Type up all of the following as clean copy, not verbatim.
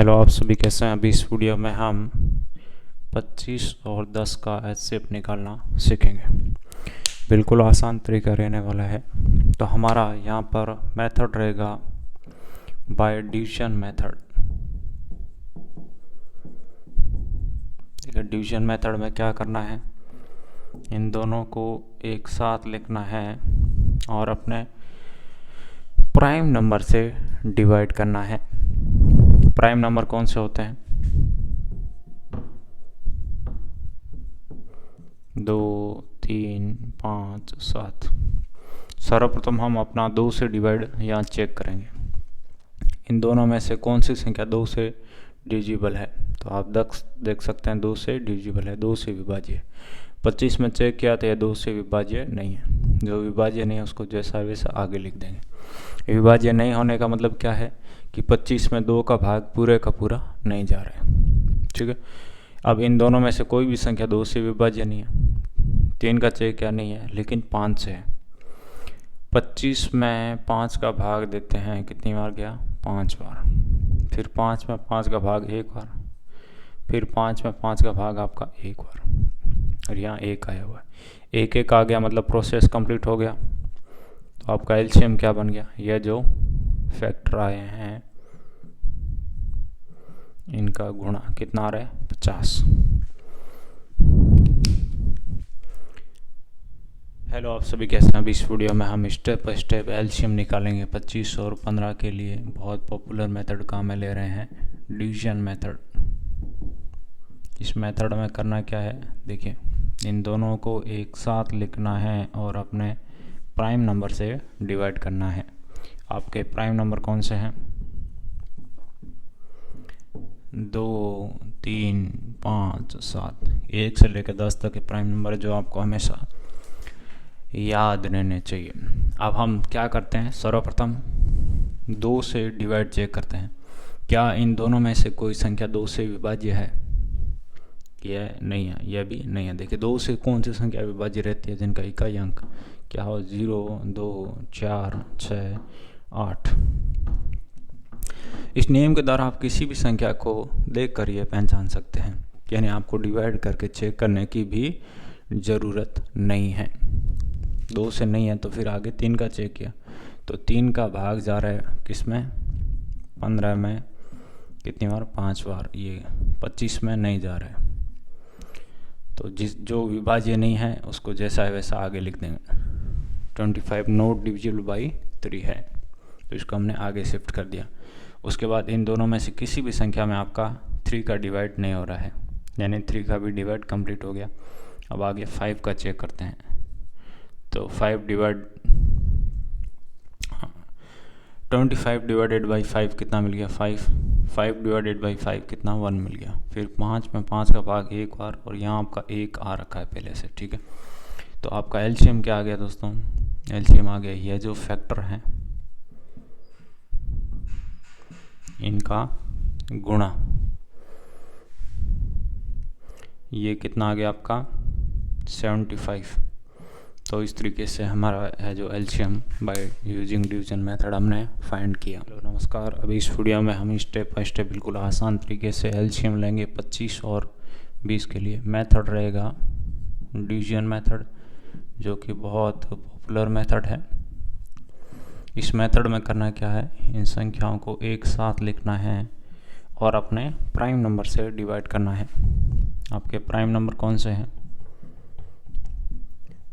Hello, आप सभी कैसे हैं। अभी इस वीडियो में हम 25 और 10 का एचसीएफ निकालना सीखेंगे। बिल्कुल आसान तरीका रहने वाला है। तो हमारा यहाँ पर मेथड रहेगा by division method. Division method में क्या करना है, इन दोनों को एक साथ लिखना है और अपने प्राइम नंबर से डिवाइड करना है। प्राइम नंबर कौन से होते हैं? 2, 3, 5, 7। सर्वप्रथम हम अपना 2 से डिवाइड यहाँ चेक करेंगे। इन दोनों में से कौन सी संख्या 2 से डिविजिबल है? तो आप देख सकते हैं 2 से डिविजिबल है, 2 से विभाज्य है। 25 में चेक किया तो यह 2 से विभाज्य नहीं है। जो विभाज्य नहीं है उसको जैसा वैसा आगे लिख देंगे। विभाज्य नहीं होने का मतलब क्या है कि 25 में 2 का भाग पूरे का पूरा नहीं जा रहा है। ठीक है। अब इन दोनों में से कोई भी संख्या 2 से विभाज्य नहीं है। 3 का चेक क्या नहीं है, लेकिन 5 से है। 25 में 5 का भाग देते हैं, कितनी बार गया? 5 बार। फिर 5 में 5 का भाग 1 बार। फिर 5 में 5 का भाग आपका 1 बार। और यहाँ 1 आया हुआ है। 1 1 आ गया मतलब प्रोसेस कंप्लीट हो गया। तो आपका एलसीएम क्या बन गया? यह जो फैक्टर आए हैं इनका गुणा कितना आ रहा है? 50। हेलो, आप सभी कैसे हैं। अभी इस वीडियो में हम स्टेप बाय स्टेप एलसीएम निकालेंगे 25 और 15 के लिए। बहुत पॉपुलर मेथड काम में ले रहे हैं, डिवीजन मेथड। इस मेथड में करना क्या है, देखिए, इन दोनों को एक साथ लिखना है और अपने प्राइम नंबर से डिवाइड करना है। आपके प्राइम नंबर कौन से हैं? 2, 3, 5, 7। 1 से लेकर 10 तक के प्राइम नंबर जो आपको हमेशा याद रहने चाहिए। अब हम क्या करते हैं, सर्वप्रथम 2 से डिवाइड चेक करते हैं। क्या इन दोनों में से कोई संख्या 2 से विभाज्य है? यह नहीं है, यह भी नहीं है। देखिए 2 से कौन सी संख्या विभाज्य रहती है जिनका इकाई अंक क्या हो? 0, 2, 4, 6, 8। इस नियम के द्वारा आप किसी भी संख्या को देखकर यह पहचान सकते हैं, यानी आपको डिवाइड करके चेक करने की भी ज़रूरत नहीं है। 2 से नहीं है तो फिर आगे 3 का चेक किया तो 3 का भाग जा रहा है किस में? 15 में कितनी बार? 5 बार। ये 25 में नहीं जा रहा है। तो जो विभाज्य नहीं है उसको जैसा है वैसा आगे लिख देंगे। 25 नॉट डिविजिबल बाई 3 है, तो इसको हमने आगे शिफ्ट कर दिया। उसके बाद इन दोनों में से किसी भी संख्या में आपका 3 का डिवाइड नहीं हो रहा है, यानी 3 का भी डिवाइड कंप्लीट हो गया। अब आगे 5 का चेक करते हैं। तो 25 डिवाइडेड बाई 5 कितना मिल गया? 5 डिवाइडेड बाई 5 कितना? 1 मिल गया। फिर 5 में 5 का भाग 1 बार और यहाँ आपका 1 आ रखा है पहले से। ठीक है। तो आपका एलसीएम क्या आ गया दोस्तों? एलसीएम आ गया यह जो फैक्टर हैं इनका गुणा। ये कितना आ गया आपका? 75। तो इस तरीके से हमारा है जो LCM by using division method हमने फाइंड किया। हेलो नमस्कार। अभी इस वीडियो में हम स्टेप बाय स्टेप बिल्कुल आसान तरीके से एलसीएम लेंगे 25 और 20 के लिए। मेथड रहेगा डिवीजन मेथड, जो कि बहुत पॉपुलर मेथड है। इस मेथड में करना क्या है, इन संख्याओं को एक साथ लिखना है और अपने प्राइम नंबर से डिवाइड करना है। आपके प्राइम नंबर कौन से हैं?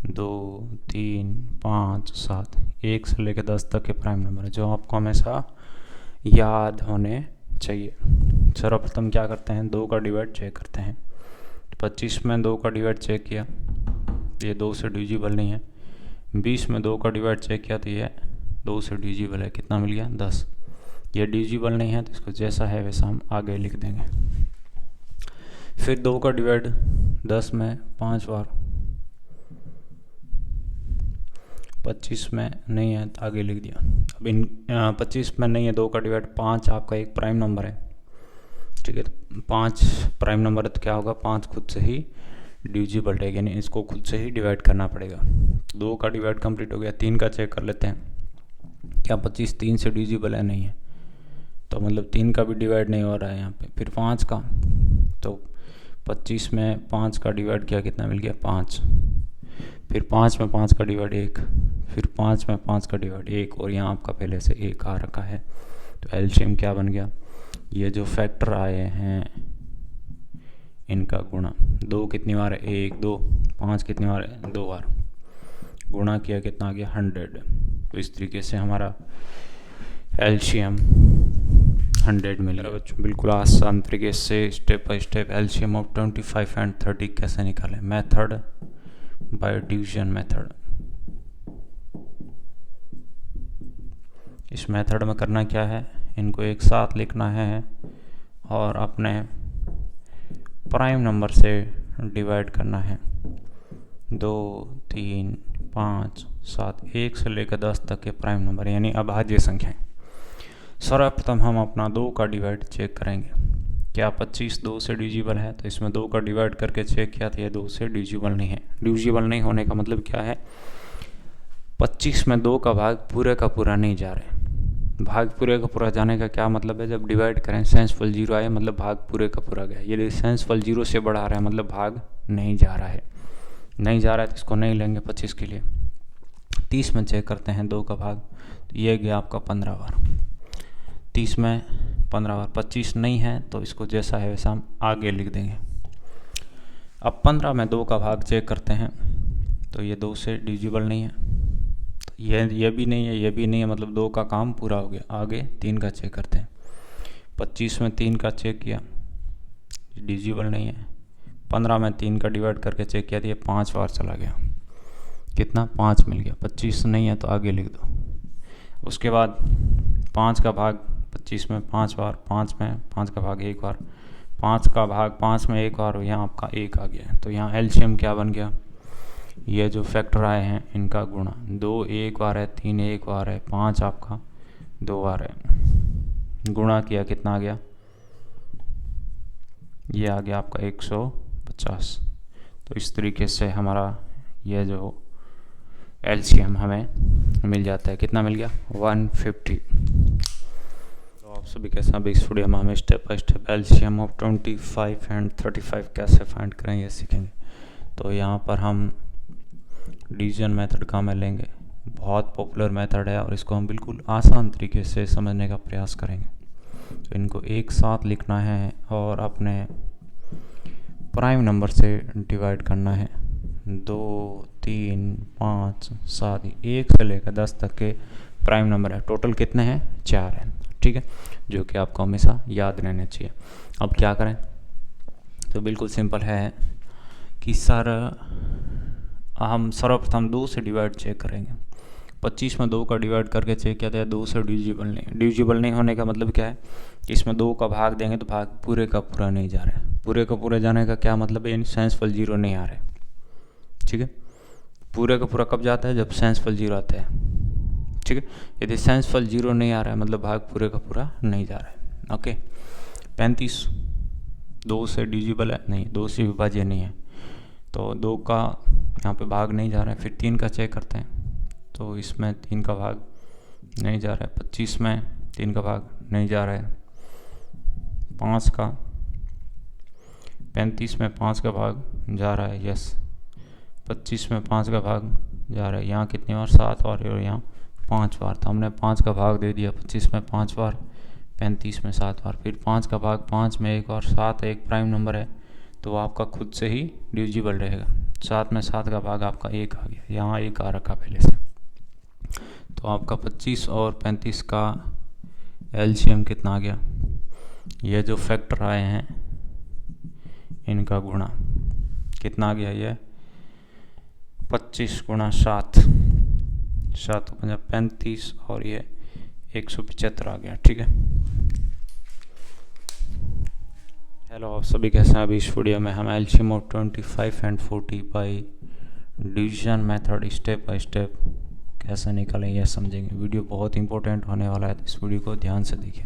2, 3, 5, 7। 1 से लेकर 10 तक के प्राइम नंबर है जो आपको हमेशा याद होने चाहिए। सर्वप्रथम क्या करते हैं, 2 का डिवाइड चेक करते हैं। 25 में 2 का डिवाइड चेक किया, ये 2 से डिविजिबल नहीं है। 20 में 2 का डिवाइड चेक किया तो ये 2 से डिविजिबल है, कितना मिल गया? 10। ये डिविजिबल नहीं है तो इसको जैसा है वैसा हम आगे लिख देंगे। फिर 2 का डिवाइड 10 में 5 बार। 25 में नहीं है तो आगे लिख दिया। अब इन 25 में नहीं है 2 का डिवाइड 5 आपका एक प्राइम नंबर है। ठीक है, तो 5 प्राइम नंबर है तो क्या होगा? 5 खुद से ही डिविजिबल है, यानी इसको खुद से ही डिवाइड करना पड़ेगा। 2 का डिवाइड कंप्लीट हो गया। 3 का चेक कर लेते हैं। क्या 25 3 से डिविजिबल है? नहीं है। तो मतलब 3 का भी डिवाइड नहीं हो रहा है यहाँ पे। फिर 5 का, तो 25 में 5 का डिवाइड किया, कितना मिल गया 5। फिर 5 में 5 का डिवाइड 1, फिर 5 में 5 का डिवाइड 1, और यहाँ आपका पहले से 1 आ रखा है। तो एलसीएम क्या बन गया, ये जो फैक्टर आए हैं इनका गुणा। 2 कितनी बार है, 1 2, 5 कितनी बार है, 2 बार, गुणा किया कितना आ गया 100। तो इस तरीके से हमारा एलसीएम 100 मिल गया। बच्चों बिल्कुल आसान तरीके से step by step LCM of 25 and 30 कैसे निकालें। Method by division method. इस मेथड में करना क्या है, इनको एक साथ लिखना है और अपने प्राइम नंबर से डिवाइड करना है। 2 3 5 7, 1 से लेकर 10 तक के प्राइम नंबर यानी अभाज्य संख्याएं। सर्वप्रथम हम अपना 2 का डिवाइड चेक करेंगे। क्या 25 2 से डिविजिबल है, तो इसमें 2 का डिवाइड करके चेक किया था, ये 2 से डिविजिबल नहीं है। डिविजिबल नहीं होने का मतलब क्या है, 25 में 2 का भाग पूरे का पूरा नहीं जा रहा है। भाग पूरे का पूरा जाने का क्या मतलब है, जब डिवाइड करें सेंसफुल 0 आए मतलब भाग पूरे का पूरा गया। यदि सेंसफुल 0 से बढ़ा रहा है मतलब भाग नहीं जा रहा है। नहीं जा रहा है तो इसको नहीं लेंगे 25 के लिए। 30 में चेक करते हैं 2 का भाग, तो ये गया आपका 15 बार। 30 में 15 बार, 25 नहीं है तो इसको जैसा है वैसा हम आगे लिख देंगे। अब 15 में 2 का भाग चेक करते हैं, तो ये 2 से डिविजिबल नहीं है, तो ये भी नहीं है, ये भी नहीं है, मतलब 2 का काम पूरा हो गया। आगे 3 का चेक करते हैं। 25 में 3 का चेक किया, डिविजिबल नहीं है। 15 में 3 का डिवाइड करके चेक किया तो ये 5 बार चला गया, कितना 5 मिल गया। 25 नहीं है तो आगे लिख दो। उसके बाद 5 का भाग 25 में 5 बार, 5 में 5 का भाग 1 बार, 5 का भाग 5 में 1 बार, यहाँ आपका 1 आ गया। तो यहाँ एलसीएम क्या बन गया, ये जो फैक्टर आए हैं इनका गुणा। 2 1 बार है, 3 1 बार है, 5 आपका 2 बार है, गुणा किया कितना आ गया, ये आ गया आपका 150। तो इस तरीके से हमारा ये जो एलसीएम हमें मिल जाता है। कितना मिल गया 150। तो आप सभी के साथ इस वीडियो में हमें step by step LCM of 25 and 35 कैसे फाइंड करें ये सीखेंगे। तो यहाँ पर हम डिवीजन मेथड का में लेंगे, बहुत पॉपुलर मेथड है और इसको हम बिल्कुल आसान तरीके से समझने का प्रयास करेंगे। तो इनको एक साथ लिखना है और अपने प्राइम नंबर से डिवाइड करना है। 2 3 5 7, 1 से लेकर 10 तक के प्राइम नंबर है। टोटल कितने हैं 4 हैं, ठीक है, जो कि आपको हमेशा याद रहने चाहिए। अब क्या करें, तो बिल्कुल सिंपल है कि सर हम सर्वप्रथम 2 से डिवाइड चेक करेंगे। 25 में 2 का डिवाइड करके चेक किया था, 2 से डिविजिबल नहीं होने का मतलब क्या है, कि इसमें 2 का भाग देंगे तो भाग पूरे का पूरा नहीं जा रहा है। पूरे का पूरा जाने का क्या मतलब है, सेंसफुल 0 नहीं आ रहा है, ठीक है। पूरे का पूरा कब जाता है, जब सेंसफुल 0 आता है, ठीक है। यदि सेंसफुल 0 नहीं आ रहा है मतलब भाग पूरे का पूरा नहीं जा रहा है। ओके, 35 2 से डिविजिबल है नहीं, 2 से विभाज्य नहीं है, तो 2 का यहाँ पे भाग नहीं जा रहा है। फिर 3 का चेक करते हैं, तो इसमें 3 का भाग नहीं जा रहा है। 25 में 3 का भाग नहीं जा रहा है। 5 का 35 में 5 का भाग जा रहा है, यस। 25 में 5 का भाग जा रहा है, यहाँ कितनी बार 7 बार और यहाँ 5 बार, तो हमने 5 का भाग दे दिया। 25 में 5 बार, 35 में 7 बार, फिर 5 का भाग 5 में 1 बार। 7 एक प्राइम नंबर है तो आपका खुद से ही डिविजिबल रहेगा। 7 में 7 का भाग आपका 1 आ गया, यहाँ 1 आ रखा पहले से। तो आपका 25 और 35 का एलसीएम कितना आ गया, ये जो फैक्टर आए हैं इनका गुणा कितना आ गया, ये 25 गुणा 7, 7 पंजा 35 और ये 175 आ गया, ठीक है। हेलो, आप सभी कैसे हैं। अभी इस वीडियो में हम LCM of 25 and 40 by division method step by step कैसे निकालें यह समझेंगे। वीडियो बहुत इंपॉर्टेंट होने वाला है, तो इस वीडियो को ध्यान से देखिए।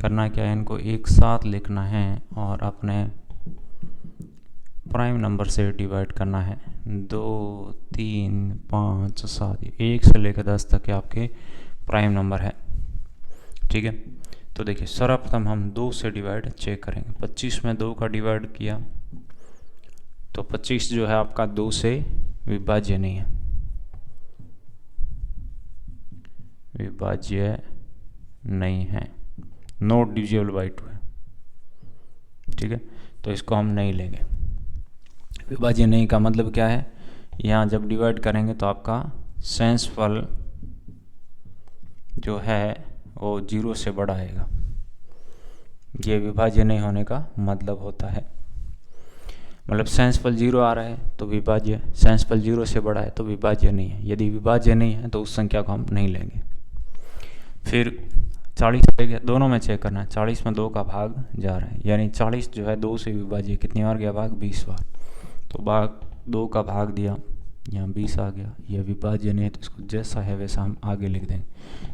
करना क्या है, इनको एक साथ लिखना है और अपने प्राइम नंबर से डिवाइड करना है। 2 3 5 7, 1 से लेकर 10 तक के आपके प्राइम नंबर है, ठीक है। तो देखिए सर्वप्रथम हम 2 से डिवाइड चेक करेंगे। 25 में 2 का डिवाइड किया तो 25 जो है आपका 2 से विभाज्य नहीं है, विभाज्य नहीं है, नॉट डिविजिबल बाई 2 है। ठीक है, तो इसको हम नहीं लेंगे। विभाज्य नहीं का मतलब क्या है, यहाँ जब डिवाइड करेंगे तो आपका शेषफल जो है वो 0 से बड़ा आएगा। ये विभाज्य नहीं होने का मतलब होता है, मतलब शेषफल 0 आ रहा है तो विभाज्य, शेषफल 0 से बड़ा है तो विभाज्य नहीं है। यदि विभाज्य नहीं है तो उस संख्या को हम नहीं लेंगे। फिर 40 दोनों में चेक करना है। 40 में 2 का भाग जा रहा है, यानी 40 जो है 2 से विभाज्य कितनी बार गया भाग, 20 बार। तो भाग 2 का भाग दिया, यहाँ 20 आ गया। यह विभाज्य नहीं है तो इसको जैसा है वैसा हम आगे लिख देंगे।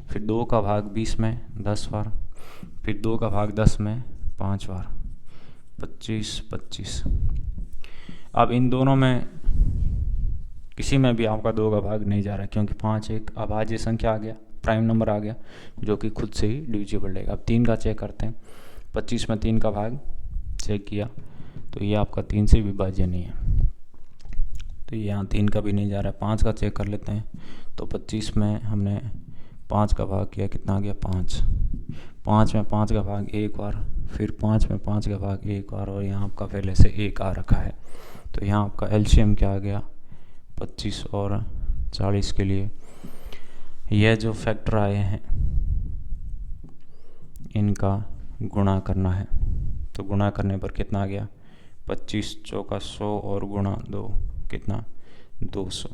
फिर 2 का भाग 20 में 10 बार, फिर 2 का भाग 10 में 5 बार, 25 25। अब इन दोनों में किसी में भी आपका 2 का भाग नहीं जा रहा है, क्योंकि 5 एक अभाज्य संख्या आ गया, प्राइम नंबर आ गया जो कि खुद से ही डिविजिबल रहेगा। अब 3 का चेक करते हैं। 25 में 3 का भाग चेक किया तो ये आपका 3 से विभाज्य नहीं है, तो यहाँ 3 का भी नहीं जा रहा है। 5 का चेक कर लेते हैं। तो 25 में हमने 5 का भाग किया, कितना आ गया 5। 5 में 5 का भाग एक बार, फिर 5 में 5 का भाग एक बार, और यहाँ आपका पहले से 1 आ रखा है। तो यहाँ आपका एलसीएम क्या आ गया, 25 और 40 के लिए यह जो फैक्टर आए हैं इनका गुणा करना है। तो गुणा करने पर कितना आ गया, 25 चौका 100 और गुणा 2 कितना 200,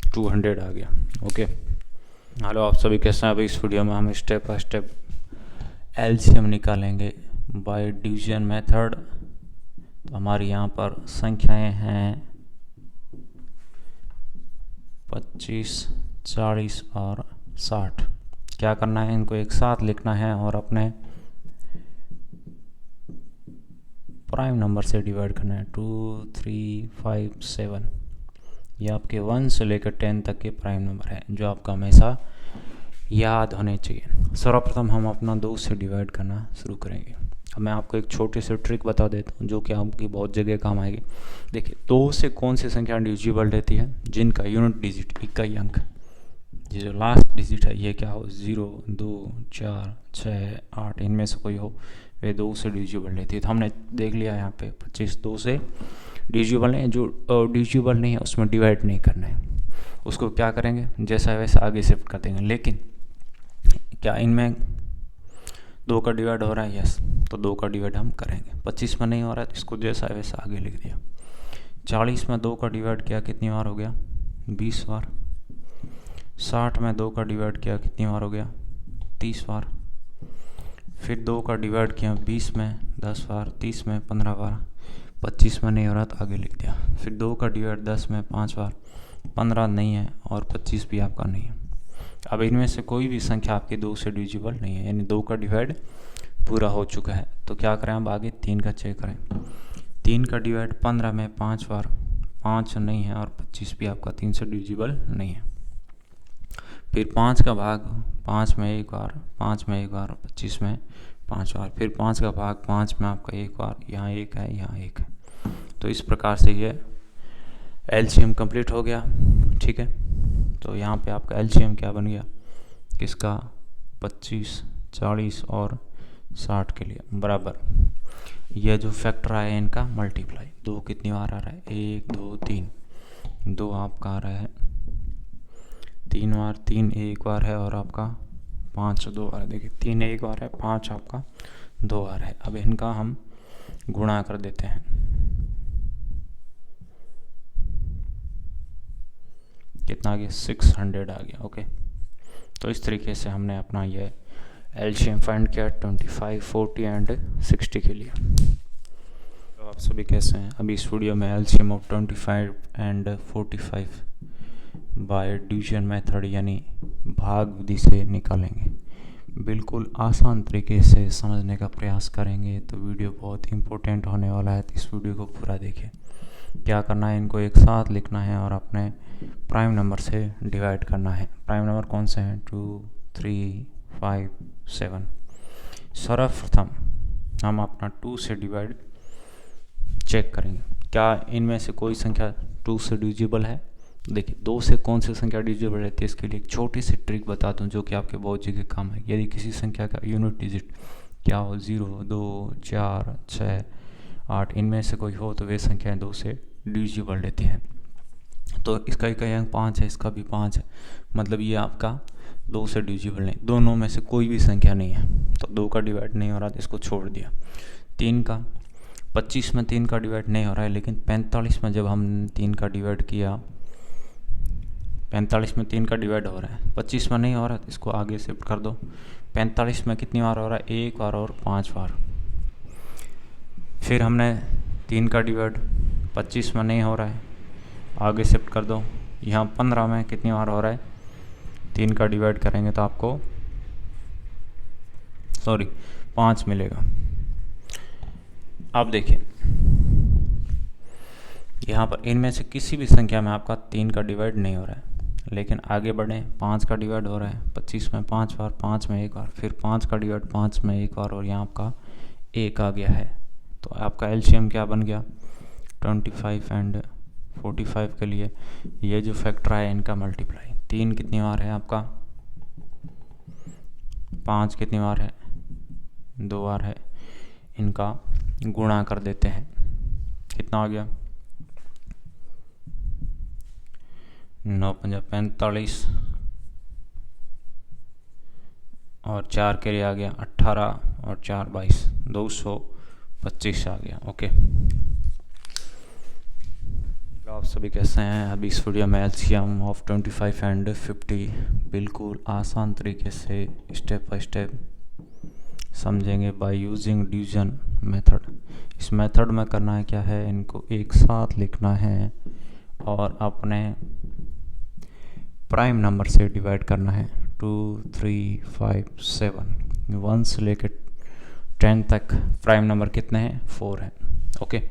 200 आ गया। ओके, हेलो आप सभी कैसे हैं। अभी इस वीडियो में हम स्टेप बाय स्टेप एलसीएम निकालेंगे बाय डिवीजन मेथड। तो हमारी यहाँ पर संख्याएं हैं 25, 40 और 60। क्या करना है, इनको एक साथ लिखना है और अपने प्राइम नंबर से डिवाइड करना है। 2, 3, 5, 7 ये आपके 1 से लेकर 10 तक के प्राइम नंबर है जो आपका हमेशा याद होने चाहिए। सर्वप्रथम हम अपना 2 से डिवाइड करना शुरू करेंगे। अब मैं आपको एक छोटी सी ट्रिक बता देता हूँ जो कि आपकी बहुत जगह काम आएगी। देखिए 2 से कौन सी संख्या डिविजिबल रहती है, जिनका यूनिट डिजिट इकाई अंक, ये जो लास्ट डिजिट है ये क्या हो, 0, 2, 4, 6, 8 इनमें से कोई हो, वे 2 से डिविजिबल रहती है। तो हमने देख लिया यहाँ पे 25 2 से डिविजिबल नहीं, जो डिविजिबल नहीं है उसमें डिवाइड नहीं करना है, उसको क्या करेंगे जैसा वैसा आगे शिफ्ट कर देंगे। लेकिन क्या इनमें 2 का डिवाइड हो रहा है, यस, तो 2 का डिवाइड हम करेंगे। 25 में नहीं हो रहा है तो इसको जैसा वैसा आगे लिख दिया। 40 में 2 का डिवाइड किया, कितनी बार हो गया 20 बार। 60 में 2 का डिवाइड किया, कितनी बार हो गया 30 बार। फिर 2 का डिवाइड किया 20 में 10 बार, 30 में 15 बार। 25 में नहीं हो रहा तो आगे लिख दिया। फिर 2 का डिवाइड 10 में 5 बार, 15 नहीं है और 25 भी आपका नहीं है। अब इनमें से कोई भी संख्या आपकी 2 से डिविजिबल नहीं है, यानी 2 का डिवाइड पूरा हो चुका है। तो क्या करें, अब आगे 3 का चेक करें। 3 का डिवाइड 15 में 5 बार, 5 नहीं है और 25 भी आपका 3 से डिविजिबल नहीं है। फिर 5 का भाग 5 में एक बार, 5 में एक बार, 25 में 5 बार। फिर 5 का भाग 5 में आपका एक बार, यहाँ 1 है, यहाँ 1 है। तो इस प्रकार से ये एलसीएम कंप्लीट हो गया। ठीक है, तो यहाँ पे आपका एलसीएम क्या बन गया, किसका 25, 40 और 60 के लिए बराबर यह जो फैक्टर आया इनका मल्टीप्लाई। 2 कितनी बार आ रहा है, 1, 2, 3, 2 आपका आ रहा है 3 बार, 3 एक बार है और आपका 5 2 बार है। देखिए 3 एक बार है, 5 आपका 2 बार है। अब इनका हम गुणा कर देते हैं। कितना आ गया 600 आ गया। ओके, तो इस तरीके से हमने अपना ये एलसीएम फाइंड किया 25, 40 एंड 60 के लिए। तो आप सभी कैसे हैं। अभी इस वीडियो में LCM of 25 and 45 by division method यानी भाग विधि से निकालेंगे। बिल्कुल आसान तरीके से समझने का प्रयास करेंगे तो वीडियो बहुत इम्पोर्टेंट होने वाला है। तो इस वीडियो को पूरा देखिए। क्या करना है, इनको एक साथ लिखना है और अपने प्राइम नंबर से डिवाइड करना है। प्राइम नंबर कौन से हैं, 2, 3, 5, 7। सर्वप्रथम हम अपना 2 से डिवाइड चेक करेंगे, क्या इनमें से कोई संख्या 2 से डिविजिबल है। देखिए 2 से कौन सी संख्या डिविजिबल रहती है, इसके लिए एक छोटी सी ट्रिक बता दूं जो कि आपके बहुत जगह काम है। यदि किसी संख्या का यूनिट डिजिट क्या हो 0, 2, 4, 6, 8 इनमें से कोई हो तो वे संख्याएं 2 से डिविजिबल रहती हैं। तो इसका इकाई अंक 5 है, इसका भी 5 है, मतलब ये आपका 2 से डिविजिबल नहीं, दोनों में से कोई भी संख्या नहीं है, तो 2 का डिवाइड नहीं हो रहा तो इसको छोड़ दिया। 3 का 25 में 3 का डिवाइड नहीं हो रहा है, लेकिन 45 में जब हम 3 का डिवाइड किया, 45 में 3 का डिवाइड हो रहा है, 25 में नहीं हो रहा है तो इसको आगे शिफ्ट कर दो। 45 में कितनी बार हो रहा है, 1 बार और 5 बार। फिर हमने 3 का डिवाइड 25 में नहीं हो रहा है, आगे शिफ्ट कर दो। यहाँ 15 में कितनी बार हो रहा है, 3 का डिवाइड करेंगे तो आपको 5 मिलेगा। अब देखिए यहाँ पर इनमें से किसी भी संख्या में आपका 3 का डिवाइड नहीं हो रहा है, लेकिन आगे बढ़ें, 5 का डिवाइड हो रहा है 25 में 5 बार, 5 में 1 बार, फिर 5 का डिवाइड 5 में 1 बार और यहाँ आपका 1 आ गया है। तो आपका एलसीएम क्या बन गया, 25 एंड 45 के लिए ये जो फैक्टर है इनका मल्टीप्लाई। 3 कितनी बार है आपका, 5 कितनी बार है, 2 बार है, इनका गुणा कर देते हैं, कितना आ गया, 9 पंजा 45 और 4 के लिए आ गया 18 और 4 22, 225 आ गया। ओके, आप सभी कैसे हैं। अभी इस वीडियो में एलसीएम ऑफ 25 एंड 50 बिल्कुल आसान तरीके से स्टेप बाय स्टेप समझेंगे बाय यूजिंग डिवीजन मेथड। इस मेथड में करना है क्या है, इनको एक साथ लिखना है और अपने प्राइम नंबर से डिवाइड करना है। 2, 3, 5, 7 1 से लेकर 10 तक प्राइम नंबर कितने हैं, 4 हैं। ओके,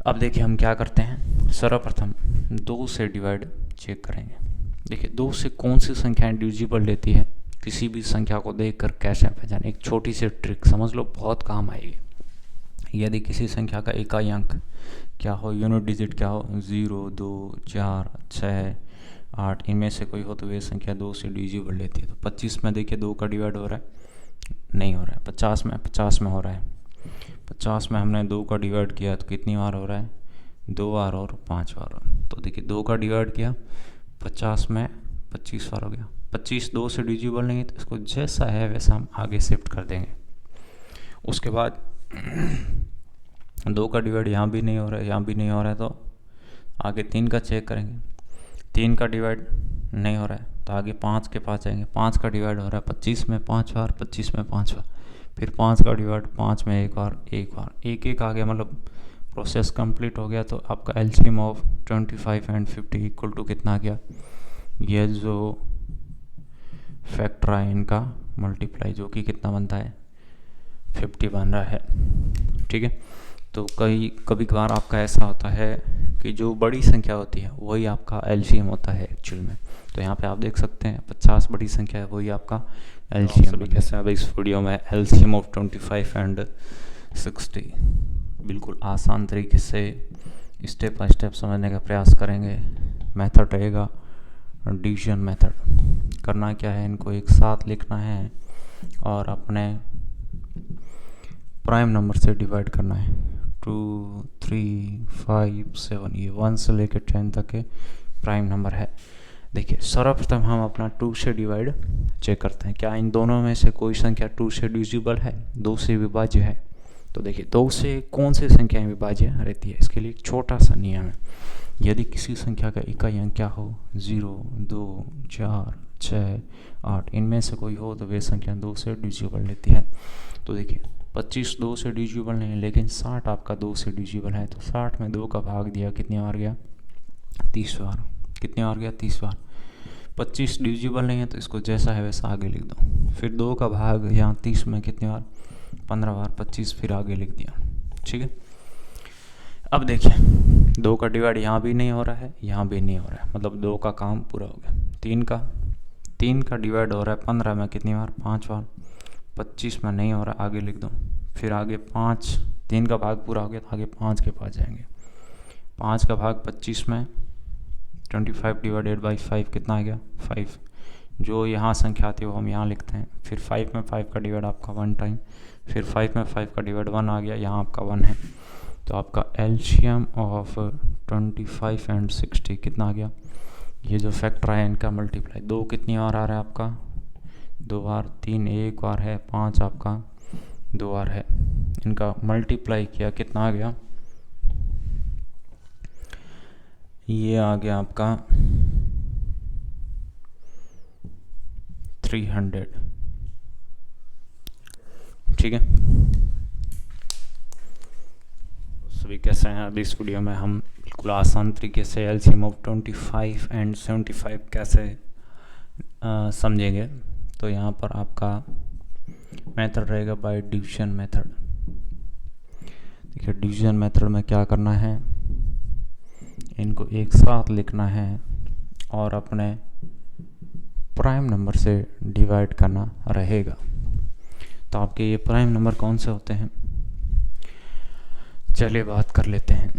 अब देखिए हम क्या करते हैं, सर्वप्रथम 2 से डिवाइड चेक करेंगे। देखिए 2 से कौन सी संख्याएं डिविजिबल लेती है, किसी भी संख्या को देखकर कैसे पहचानें। एक छोटी सी ट्रिक समझ लो, बहुत काम आएगी। यदि किसी संख्या का इकाई अंक क्या हो, यूनिट डिजिट क्या हो, 0, 2, 4, 6, 8 इनमें से कोई हो तो वे संख्या 2 से डिविजिबल लेती है। तो 25 में देखिए 2 का डिवाइड हो रहा है, नहीं हो रहा है। 50 में हो रहा है, 50 में हमने 2 का डिवाइड किया तो कितनी बार हो रहा है, 2 बार और 5 बार। तो देखिए 2 का डिवाइड किया 50 में 25 बार हो गया। 25 2 से डिविजिबल नहीं है तो इसको जैसा है वैसा हम आगे शिफ्ट कर देंगे। उसके बाद 2 का डिवाइड यहाँ भी नहीं हो रहा है, यहाँ भी नहीं हो रहा है, तो आगे 3 का चेक करेंगे। 3 का डिवाइड नहीं हो रहा है तो आगे 5 के पास जाएंगे। 5 का डिवाइड हो रहा है 25 में 5 बार, 25 में 5 बार, फिर 5 का डिवाइड 5 में 1 बार, 1 बार, 1 आ गया, मतलब प्रोसेस कंप्लीट हो गया। तो आपका LCM of 25 and 50 equal to कितना आ गया, ये जो फैक्टर है इनका मल्टीप्लाई, जो कि कितना बनता है, 50 बन रहा है। ठीक है, तो कभी कभार आपका ऐसा होता है कि जो बड़ी संख्या होती है वही आपका एलसीएम होता है एक्चुअल में। तो यहाँ पे आप देख सकते हैं 50 बड़ी संख्या है, वही आपका एलसीएम। कैसे अब इस वीडियो में एलसीएम ऑफ 25 एंड 60 बिल्कुल आसान तरीके से स्टेप बाय स्टेप समझने का प्रयास करेंगे। मेथड रहेगा डिवीजन मेथड। करना क्या है, इनको एक साथ लिखना है और अपने प्राइम नंबर से डिवाइड करना है। 2, 3, 5, 7 ये 1 से लेकर 10 तक के प्राइम नंबर है। देखिए सर्वप्रथम हम अपना 2 से डिवाइड चेक करते हैं, क्या इन दोनों में से कोई संख्या 2 से डिविजिबल है, 2 से विभाज्य है। तो देखिए 2 से कौन सी संख्याएं विभाज्य रहती है, इसके लिए एक छोटा सा नियम है। यदि किसी संख्या का इकाई अंक क्या हो, 0, 2, 4, 6, 8 इनमें से कोई हो तो वे संख्या 2 से डिविजिबल लेती है। तो देखिए 25 2 से डिविजिबल नहीं है, लेकिन 60 आपका 2 से डिविजिबल है। तो 60 में 2 का भाग दिया, कितनी बार गया, 30 बार। कितनी बार गया, 30 बार। 25 डिविजिबल नहीं है तो इसको जैसा है वैसा आगे लिख दो। फिर 2 का भाग यहाँ 30 में कितनी बार, 15 बार, 25 फिर आगे लिख दिया। ठीक है, अब देखिए 2 का डिवाइड यहाँ भी नहीं हो रहा है, यहाँ भी नहीं हो रहा है, मतलब 2 का काम पूरा हो गया। 3 का डिवाइड हो रहा है 15 में कितनी बार, 5 बार। 25 में नहीं हो रहा, आगे लिख दो। फिर आगे 5, 3 का भाग पूरा हो गया तो आगे 5 के पास जाएंगे। 5 का भाग 25 में 25 डिवाइडेड बाई 5 कितना आ गया 5। जो यहाँ संख्या आती है वो हम यहाँ लिखते हैं। फिर 5 में 5 का डिवाइड आपका 1 टाइम, फिर 5 में 5 का डिवाइड 1 आ गया, यहाँ आपका 1 है। तो आपका एलसीएम ऑफ 25 एंड 60 कितना आ गया। ये जो फैक्टर है इनका मल्टीप्लाई 2 कितनी बार आ रहा है आपका 2 बार, 3 एक बार है, 5 आपका 2 बार है। इनका मल्टीप्लाई किया कितना आ गया, ये आ गया आपका 300। ठीक है, सभी कैसे हैं। अभी इस वीडियो में हम बिल्कुल आसान तरीके से एलसीएम ऑफ 25 एंड 75 कैसे समझेंगे। तो यहाँ पर आपका मेथड रहेगा बाय डिवीजन मेथड। देखिए डिवीजन मेथड में क्या करना है, इनको एक साथ लिखना है और अपने प्राइम नंबर से डिवाइड करना रहेगा। तो आपके ये प्राइम नंबर कौन से होते हैं, चलिए बात कर लेते हैं।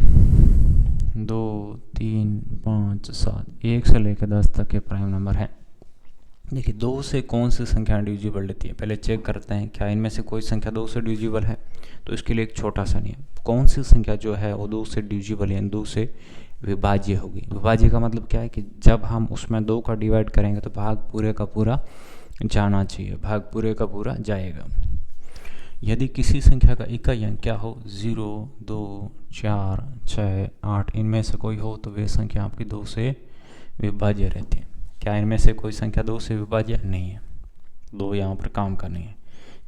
2, 3, 5, 7, 1 से लेकर 10 तक के प्राइम नंबर हैं। देखिए 2 से कौन सी संख्या डिविजिबल रहती है, पहले चेक करते हैं क्या इनमें से कोई संख्या 2 से डिविजिबल है। तो इसके लिए एक छोटा सा नियम, कौन सी संख्या जो है वो 2 से डिविजिबल यानी 2 से विभाज्य होगी। विभाज्य का मतलब क्या है कि जब हम उसमें 2 का डिवाइड करेंगे तो भाग पूरे का पूरा जाना चाहिए, भाग पूरे का पूरा जाएगा। यदि किसी संख्या का इकाई अंक क्या हो 0, 2, 4, 6, 8 इनमें से कोई हो तो वे संख्या आपकी 2 से विभाज्य रहती है। क्या इनमें से कोई संख्या 2 से विभाज्य नहीं है, 2 यहाँ पर काम करनी है।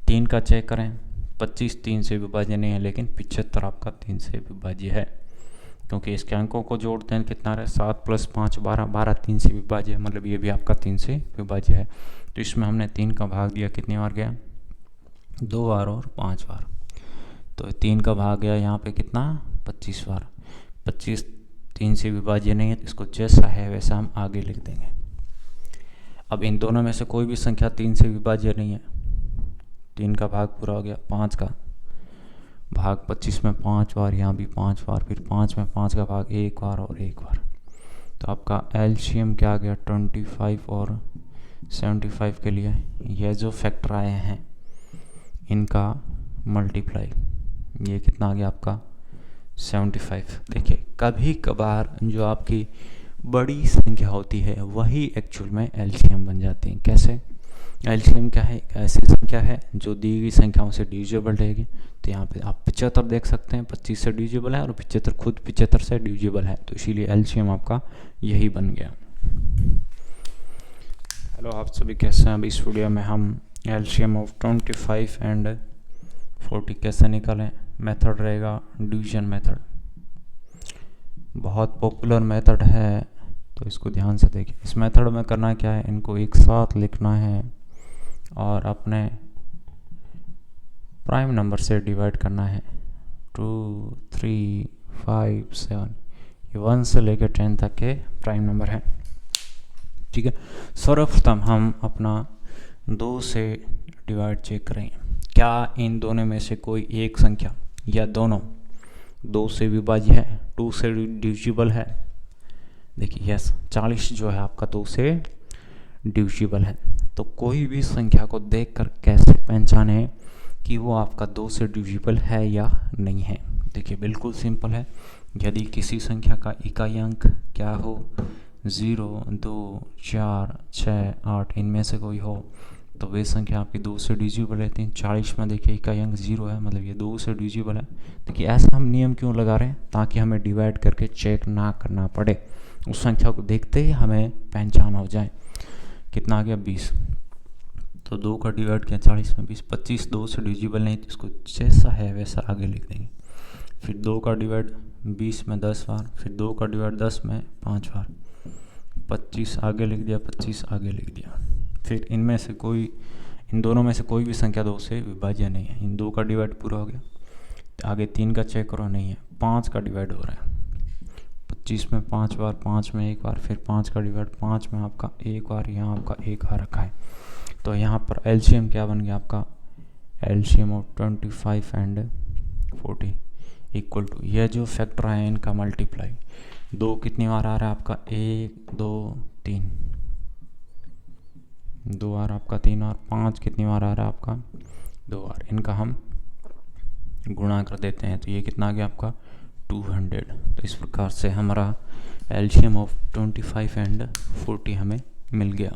3 का चेक करें, 25 3 से विभाज्य नहीं है, लेकिन 75 आपका 3 से विभाज्य है, क्योंकि इसके अंकों को जोड़ते हैं कितना रहे 7 + 5 12, 12 3 से विभाज्य है, मतलब ये भी आपका 3 से विभाज्य है। तो इसमें हमने 3 का भाग दिया, कितनी बार गया 2 बार और 5 बार। तो 3 का भाग गया यहाँ पे कितना 25 बार। 25 3 से विभाज्य नहीं है तो इसको जैसा है वैसा हम आगे लिख देंगे। अब इन दोनों में से कोई भी संख्या 3 से विभाज्य नहीं है। 3 का भाग पूरा हो गया, 5 का भाग 25 में 5 बार, यहाँ भी 5 बार, फिर 5 में 5 का भाग 1 बार और 1 बार। तो आपका एलसीएम क्या आ गया 25 और 75 के लिए यह जो फैक्टर आए हैं इनका मल्टीप्लाई, ये कितना आ गया आपका 75। देखिए कभी कभार जो आपकी बड़ी संख्या होती है वही एक्चुअल में एलसीएम बन जाती है। कैसे, एलसीएम क्या है, ऐसी संख्या है जो दी गई संख्याओं से डिविजिबल रहेगी। तो यहाँ पे आप 75 देख सकते हैं, 25 से डिविजिबल है और 75 खुद 75 से डिविजिबल है, तो इसीलिए एलसीएम आपका यही बन गया। हेलो, आप सभी कैसे हैं। अब इस वीडियो में हम एलसीएम ऑफ 25 एंड 40 कैसे निकालें। मेथड रहेगा डिवीजन मेथड, बहुत पॉपुलर मेथड है, तो इसको ध्यान से देखिए। इस मेथड में करना क्या है, इनको एक साथ लिखना है और अपने प्राइम नंबर से डिवाइड करना है। 2, 3, 5, 7 ये 1 से लेकर 10 तक के प्राइम नंबर हैं। ठीक है, सर्वप्रथम हम अपना 2 से डिवाइड चेक करेंगे। क्या इन दोनों में से कोई एक संख्या या दोनों 2 से विभाज्य है, 2 से डिविजिबल है। देखिए यस, 40 जो है आपका 2 से डिविजिबल है। तो कोई भी संख्या को देखकर कैसे पहचाने कि वो आपका 2 से डिविजिबल है या नहीं है। देखिए बिल्कुल सिंपल है, यदि किसी संख्या का इकाई अंक क्या हो 0, 2, 4, 6, 8 इनमें से कोई हो तो वे संख्या आपकी 2 से डिविजिबल रहती हैं। 40 में देखिए इकाई अंक 0 है, मतलब ये 2 से डिविजिबल है। देखिए ऐसा हम नियम क्यों लगा रहे हैं, ताकि हमें डिवाइड करके चेक ना करना पड़े, उस संख्या को देखते ही हमें पहचान हो जाए। कितना आ गया 20, तो 2 का डिवाइड किया 40 में 20, 25 2 से डिविजिबल नहीं तो इसको जैसा है वैसा आगे लिख देंगे। फिर 2 का डिवाइड 20 में 10 बार, फिर 2 का डिवाइड 10 में 5 बार, 25 आगे लिख दिया, 25 आगे लिख दिया। फिर इनमें से कोई, इन दोनों में से कोई भी संख्या 2 से विभाज्य नहीं है। इन 2 का डिवाइड पूरा हो गया, तो आगे 3 का चेक करो, नहीं है। 5 का डिवाइड हो रहा है, 25 में 5 बार, 5 में 1 बार, फिर 5 का डिवाइड 5 में आपका 1 बार, यहाँ आपका 1 आ रखा है। तो यहाँ पर एलसीएम क्या बन गया आपका LCM of 25 and 40 equal to, यह जो फैक्टर है इनका मल्टीप्लाई, 2 कितनी बार आ रहा है आपका, 1 2 3, 2 बार आपका 3, और 5 कितनी बार आ रहा है आपका 2 बार, इनका हम गुणा कर देते हैं तो ये कितना आ गया आपका 200। तो इस प्रकार से हमारा एलसीएम ऑफ 25 एंड 40 हमें मिल गया।